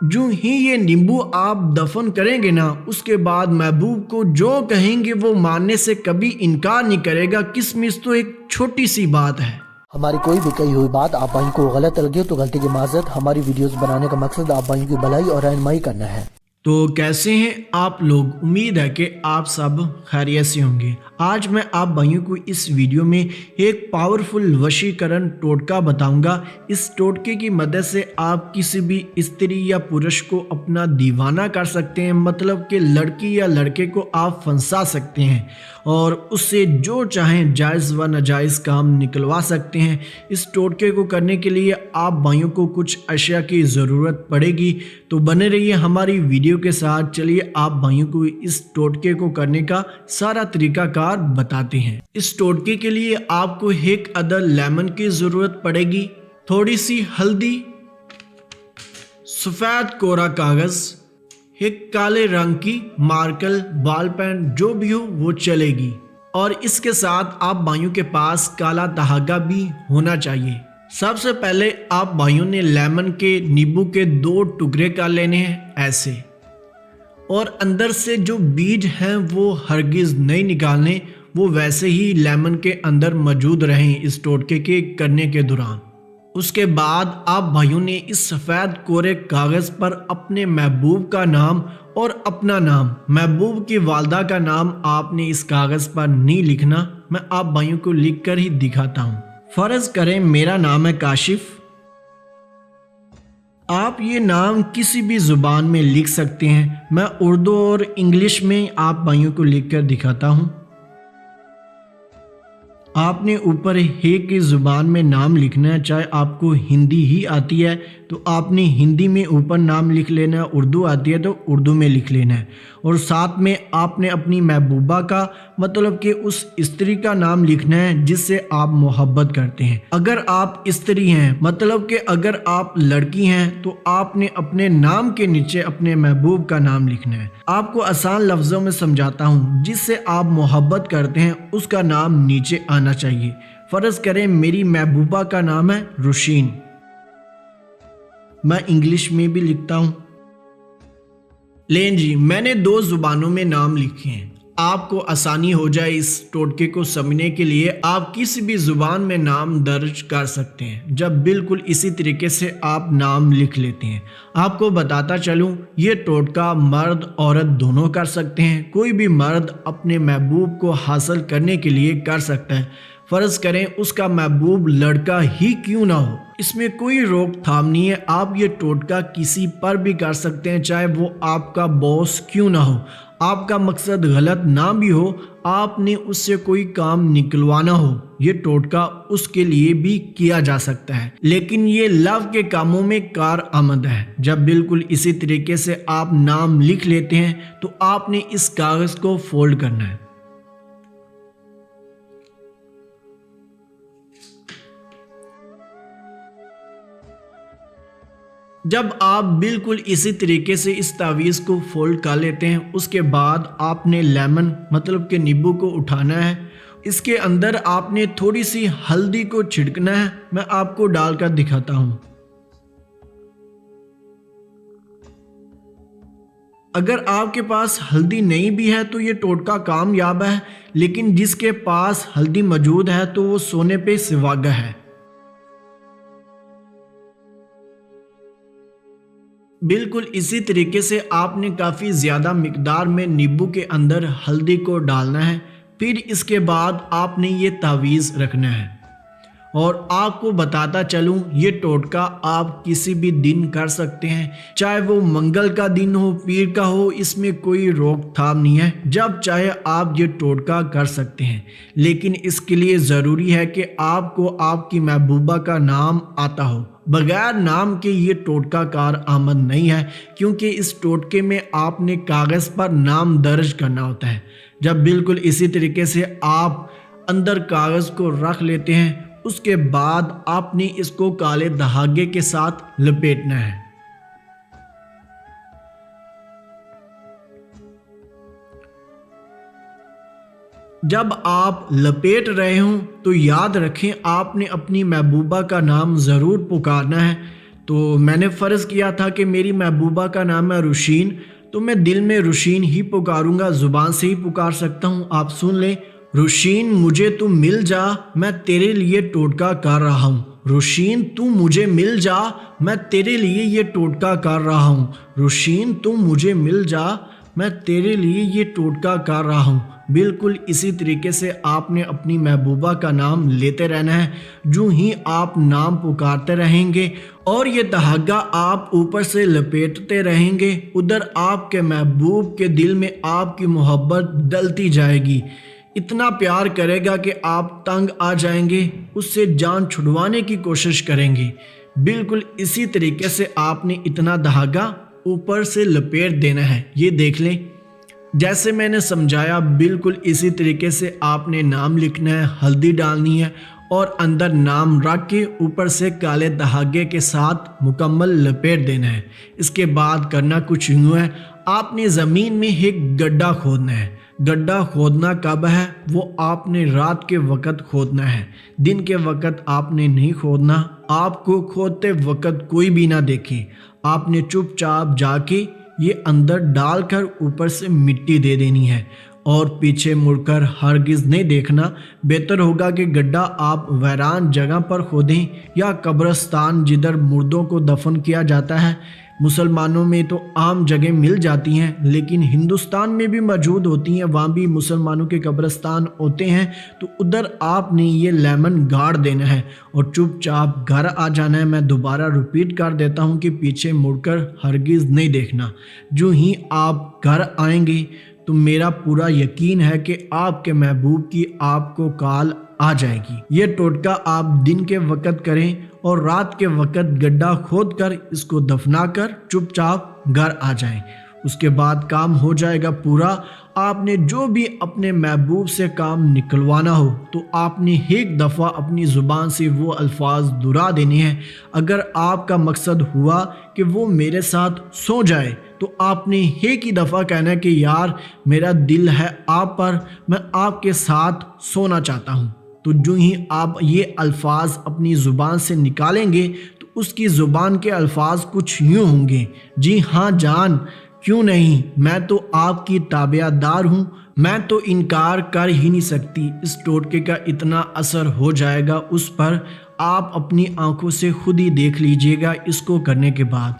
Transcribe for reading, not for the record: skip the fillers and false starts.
जो ही ये नींबू आप दफन करेंगे ना, उसके बाद महबूब को जो कहेंगे वो मानने से कभी इनकार नहीं करेगा। किसमिस तो एक छोटी सी बात है। हमारी कोई भी कही हुई बात आप भाइयों को गलत लगे तो गलती की माजरत। हमारी वीडियोस बनाने का मकसद आप भाइयों की भलाई और रहनुमाई करना है। तो कैसे हैं आप लोग? उम्मीद है कि आप सब खैरियत से होंगे। आज मैं आप भाइयों को इस वीडियो में एक पावरफुल वशीकरण टोटका बताऊंगा। इस टोटके की मदद से आप किसी भी स्त्री या पुरुष को अपना दीवाना कर सकते हैं, मतलब कि लड़की या लड़के को आप फंसा सकते हैं और उससे जो चाहें जायज़ व नाजायज़ काम निकलवा सकते हैं। इस टोटके को करने के लिए आप भाइयों को कुछ अशिया की ज़रूरत पड़ेगी, तो बने रहिए हमारी वीडियो के साथ। चलिए आप भाइयों को इस टोटके को करने का सारा तरीकाकार बताते हैं। इस टोटके के लिए आपको एक अदद लेमन की ज़रूरत पड़ेगी, थोड़ी सी हल्दी, सफ़ेद कोरा कागज़, एक काले रंग की मार्कर, बॉल पेन जो भी हो वो चलेगी, और इसके साथ आप भाइयों के पास काला धागा भी होना चाहिए। सबसे पहले आप भाइयों ने लेमन के नींबू के 2 टुकड़े कर लेने हैं ऐसे, और अंदर से जो बीज हैं वो हरगिज़ नहीं निकालने, वो वैसे ही लेमन के अंदर मौजूद रहें इस टोटके के करने के दौरान। उसके बाद आप भाइयों ने इस सफ़ेद कोरे कागज़ पर अपने महबूब का नाम और अपना नाम, महबूब की वालदा का नाम आपने इस कागज़ पर नहीं लिखना। मैं आप भाइयों को लिख कर ही दिखाता हूँ। फ़र्ज़ करें मेरा नाम है काशिफ। आप ये नाम किसी भी ज़ुबान में लिख सकते हैं। मैं उर्दू और इंग्लिश में आप भाइयों को लिख कर दिखाता हूँ। आपने ऊपर एक की ज़ुबान में नाम लिखना है, चाहे आपको हिंदी ही आती है तो आपने हिंदी में ऊपर नाम लिख लेना है, उर्दू आती है तो उर्दू में लिख लेना है, और साथ में आपने अपनी महबूबा का, मतलब कि उस स्त्री का नाम लिखना है जिससे आप मोहब्बत करते हैं। अगर आप स्त्री हैं, मतलब कि अगर आप लड़की हैं, तो आपने अपने नाम के नीचे अपने महबूब का नाम लिखना है। आपको आसान लफ्ज़ों में समझाता हूँ, जिससे आप मोहब्बत करते हैं उसका नाम नीचे आना चाहिए। फ़र्ज़ करें मेरी महबूबा का नाम है रुशीन। मैं इंग्लिश में भी लिखता हूँ। लें जी, मैंने 2 ज़ुबानों में नाम लिखे हैं। आपको आसानी हो जाए इस टोटके को समझने के लिए आप किसी भी ज़ुबान में नाम दर्ज कर सकते हैं। जब बिल्कुल इसी तरीके से आप नाम लिख लेते हैं, आपको बताता चलूँ, ये टोटका मर्द औरत दोनों कर सकते हैं। कोई भी मर्द अपने महबूब को हासिल करने के लिए कर सकता है। फ़र्ज़ करें उसका महबूब लड़का ही क्यों ना हो, इसमें कोई रोकथाम नहीं है। आप ये टोटका किसी पर भी कर सकते हैं, चाहे वो आपका बॉस क्यों ना हो। आपका मकसद गलत ना भी हो, आपने उससे कोई काम निकलवाना हो, ये टोटका उसके लिए भी किया जा सकता है। लेकिन ये लव के कामों में कार आमद है। जब बिल्कुल इसी तरीके से आप नाम लिख लेते हैं तो आपने इस कागज़ को फोल्ड करना है। जब आप बिल्कुल इसी तरीके से इस तावीज़ को फोल्ड कर लेते हैं, उसके बाद आपने लेमन, मतलब कि नींबू को उठाना है। इसके अंदर आपने थोड़ी सी हल्दी को छिड़कना है। मैं आपको डालकर दिखाता हूँ। अगर आपके पास हल्दी नहीं भी है तो ये टोटका कामयाब है, लेकिन जिसके पास हल्दी मौजूद है तो वो सोने पे सुहागा है। बिल्कुल इसी तरीके से आपने काफ़ी ज़्यादा मिकदार में नींबू के अंदर हल्दी को डालना है। फिर इसके बाद आपने ये तावीज़ रखना है, और आपको बताता चलूँ, ये टोटका आप किसी भी दिन कर सकते हैं, चाहे वो मंगल का दिन हो, पीर का हो, इसमें कोई रोकथाम नहीं है। जब चाहे आप ये टोटका कर सकते हैं, लेकिन इसके लिए ज़रूरी है कि आपको आपकी महबूबा का नाम आता हो। बगैर नाम के ये टोटका कार आमद नहीं है, क्योंकि इस टोटके में आपने कागज़ पर नाम दर्ज करना होता है। जब बिल्कुल इसी तरीके से आप अंदर कागज़ को रख लेते हैं, उसके बाद आपने इसको काले धागे के साथ लपेटना है। जब आप लपेट रहे हों तो याद रखें आपने अपनी महबूबा का नाम ज़रूर पुकारना है। تو میں نے فرض کیا تھا کہ میری محبوبہ کا نام ہے روشین، تو میں دل میں روشین ہی پکاروں گا، زبان سے ہی پکار سکتا ہوں۔ آپ سن لیں، روشین مجھے تو مل جا، میں تیرے لیے ٹوٹکا کر رہا ہوں۔ روشین تو مجھے مل جا، میں تیرے لیے یہ ٹوٹکا کر رہا ہوں۔ روشین تو مجھے مل جا، میں تیرے لیے یہ ٹوٹکا کر رہا ہوں۔ بالکل اسی طریقے سے آپ نے اپنی محبوبہ کا نام لیتے رہنا ہے۔ جو ہی آپ نام پکارتے رہیں گے اور یہ دھاگا آپ اوپر سے لپیٹتے رہیں گے، ادھر آپ کے محبوب کے دل میں آپ کی محبت ڈلتی جائے گی، اتنا پیار کرے گا کہ آپ تنگ آ جائیں گے، اس سے جان چھڑوانے کی کوشش کریں گے۔ بالکل اسی طریقے سے آپ نے اتنا دھاگا اوپر سے لپیٹ دینا ہے۔ یہ دیکھ لیں جیسے میں نے سمجھایا، بالکل اسی طریقے سے آپ نے نام لکھنا ہے، ہلدی ڈالنی ہے اور اندر نام رکھ کے اوپر سے کالے دھاگے کے ساتھ مکمل لپیٹ دینا ہے۔ اس کے بعد کرنا کچھ یوں ہے، آپ نے زمین میں ایک گڈھا کھودنا ہے۔ گڈھا کھودنا کب ہے؟ وہ آپ نے رات کے وقت کھودنا ہے، دن کے وقت آپ نے نہیں کھودنا۔ آپ کو کھودتے وقت کوئی بھی نہ دیکھے، آپ نے چپ چاپ جا کے یہ اندر ڈال کر اوپر سے مٹی دے دینی ہے اور پیچھے مڑ کر ہرگز نہیں دیکھنا۔ بہتر ہوگا کہ گڈھا آپ ویران جگہ پر کھودیں یا قبرستان جدھر مردوں کو دفن کیا جاتا ہے۔ مسلمانوں میں تو عام جگہ مل جاتی ہیں، لیکن ہندوستان میں بھی موجود ہوتی ہیں، وہاں بھی مسلمانوں کے قبرستان ہوتے ہیں، تو ادھر آپ نے یہ لیمن گاڑ دینا ہے اور چپ چاپ گھر آ جانا ہے۔ میں دوبارہ ریپیٹ کر دیتا ہوں کہ پیچھے مڑ کر ہرگز نہیں دیکھنا۔ جو ہی آپ گھر آئیں گے تو میرا پورا یقین ہے کہ آپ کے محبوب کی آپ کو کال آ جائے گی۔ یہ ٹوٹکا آپ دن کے وقت کریں اور رات کے وقت گڈھا کھود کر اس کو دفنا کر چپ چاپ گھر آ جائیں۔ اس کے بعد کام ہو جائے گا پورا۔ آپ نے جو بھی اپنے محبوب سے کام نکلوانا ہو تو آپ نے ایک دفعہ اپنی زبان سے وہ الفاظ دہرا دینے ہیں۔ اگر آپ کا مقصد ہوا کہ وہ میرے ساتھ سو جائے تو آپ نے ایک ہی دفعہ کہنا ہے کہ یار میرا دل ہے آپ پر، میں آپ کے ساتھ سونا چاہتا ہوں۔ تو جو ہی آپ یہ الفاظ اپنی زبان سے نکالیں گے تو اس کی زبان کے الفاظ کچھ یوں ہوں گے، جی ہاں جان، کیوں نہیں، میں تو آپ کی تابع دار ہوں، میں تو انکار کر ہی نہیں سکتی۔ اس ٹوٹکے کا اتنا اثر ہو جائے گا اس پر، آپ اپنی آنکھوں سے خود ہی دیکھ لیجئے گا اس کو کرنے کے بعد۔